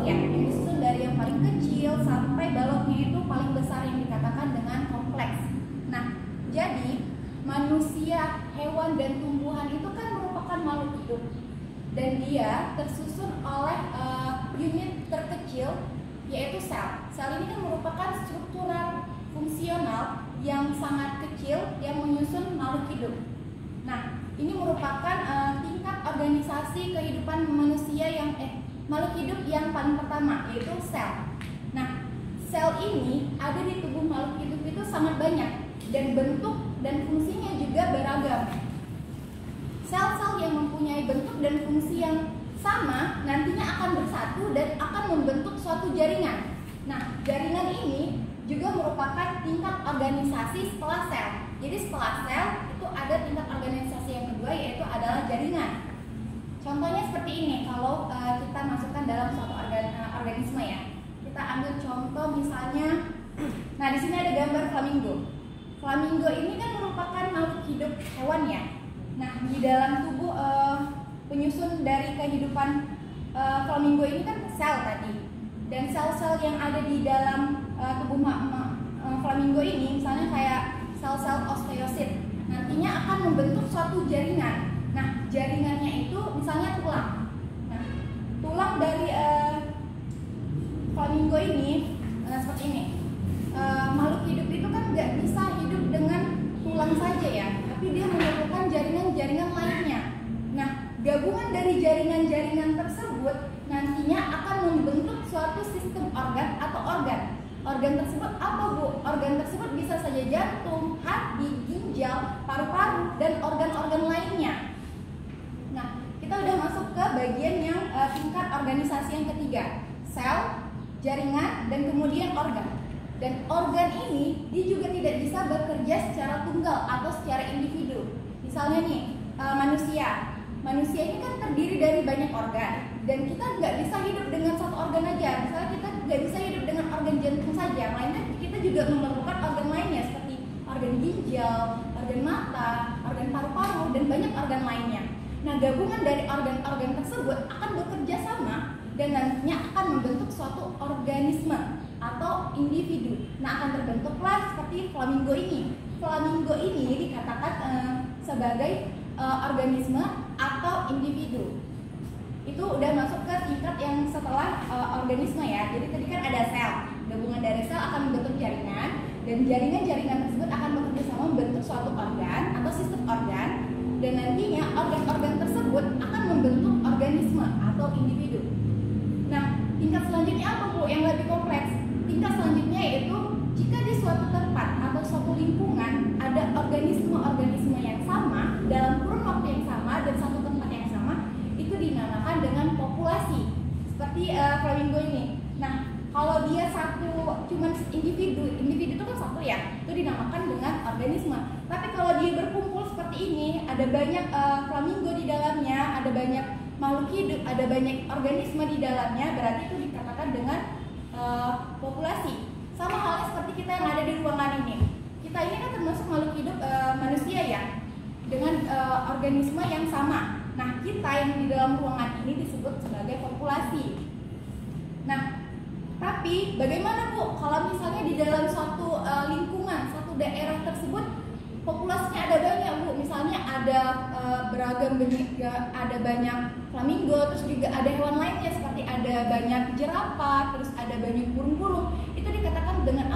balok ya, yang disusun dari yang paling kecil sampai baloknya itu paling besar yang dikatakan dengan kompleks. Nah, jadi manusia, hewan, dan tumbuhan itu kan merupakan makhluk hidup, dan dia tersusun oleh unit terkecil yaitu sel. Sel ini kan merupakan struktural fungsional yang sangat kecil yang menyusun makhluk hidup. Nah, ini merupakan tingkat organisasi kehidupan manusia yang makhluk hidup yang paling pertama, yaitu sel. Nah, sel ini ada di tubuh makhluk hidup itu sangat banyak, dan bentuk dan fungsinya juga beragam. Sel-sel yang mempunyai bentuk dan fungsi yang sama nantinya akan bersatu dan akan membentuk suatu jaringan. Nah, jaringan ini juga merupakan tingkat organisasi setelah sel. Jadi setelah sel itu ada tingkat organisasi yang kedua, yaitu adalah jaringan. Contohnya seperti ini, kalau kita masukkan dalam suatu organisme ya. Kita ambil contoh misalnya, nah di sini ada gambar flamingo. Flamingo ini kan merupakan makhluk hidup hewan ya. Nah, di dalam tubuh penyusun dari kehidupan flamingo ini kan sel tadi. Dan sel-sel yang ada di dalam tubuh flamingo ini, misalnya kayak sel-sel osteosit, nantinya akan membentuk suatu jaringan. Nah, jaringannya itu misalnya tulang. Nah, tulang dari flamingo ini seperti ini. Makhluk hidup itu kan nggak bisa hidup dengan tulang saja ya, tapi dia memerlukan jaringan-jaringan lainnya. Nah, gabungan dari jaringan-jaringan tersebut nantinya akan membentuk suatu sistem organ atau organ. Organ tersebut apa, Bu? Organ tersebut bisa saja jantung, hati, ginjal, paru-paru, dan organ-organ lainnya. Nah, kita udah masuk ke bagian yang tingkat organisasi yang ketiga, sel, jaringan, dan kemudian organ. Dan organ ini dia juga tidak bisa bekerja secara tunggal atau secara individu. Misalnya nih, manusia ini kan terdiri dari banyak organ, dan kita nggak bisa hidup dengan satu organ aja. Misalnya kita nggak bisa hidup dengan organ jantung saja, melainkan kita juga memerlukan organ lainnya seperti organ ginjal, organ mata, organ paru-paru, dan banyak organ lainnya. Nah, gabungan dari organ-organ tersebut akan bekerja sama dan nantinya akan membentuk suatu organisme atau individu. Nah, akan terbentuklah seperti flamingo ini. Flamingo ini dikatakan sebagai organisme atau individu. Itu udah masuk ke tingkat yang setelah organisme ya. Jadi tadi kan ada sel. Gabungan dari sel akan membentuk jaringan, dan jaringan-jaringan tersebut akan bekerja sama membentuk suatu organ atau sistem organ, dan nantinya organ-organ tersebut akan membentuk organisme atau individu. Nah, tingkat selanjutnya apa, Bu? Yang lebih kompleks. Tingkat selanjutnya yaitu jika di suatu tempat atau suatu lingkungan ada organisme-organisme yang sama dalam kurun waktu yang sama dan satu tempat yang sama, itu dinamakan dengan populasi. Seperti flamingo ini. Nah, kalau dia cuman individu itu kan satu ya, itu dinamakan dengan organisme. Tapi kalau dia berkumpul seperti ini, ada banyak flamingo di dalamnya, ada banyak makhluk hidup, ada banyak organisme di dalamnya, berarti itu dikatakan dengan populasi. Sama halnya seperti kita yang ada di ruangan ini. Kita ini kan termasuk makhluk hidup manusia ya, dengan organisme yang sama. Nah, kita yang di dalam ruangan ini disebut sebagai populasi. Nah, tapi bagaimana, Bu, kalau misalnya di dalam suatu lingkungan, suatu daerah tersebut populasinya ada banyak, Bu. Misalnya ada beragam jenis, ada banyak flamingo, terus juga ada hewan lainnya seperti ada banyak jerapah, terus ada banyak burung-burung. Itu dikatakan dengan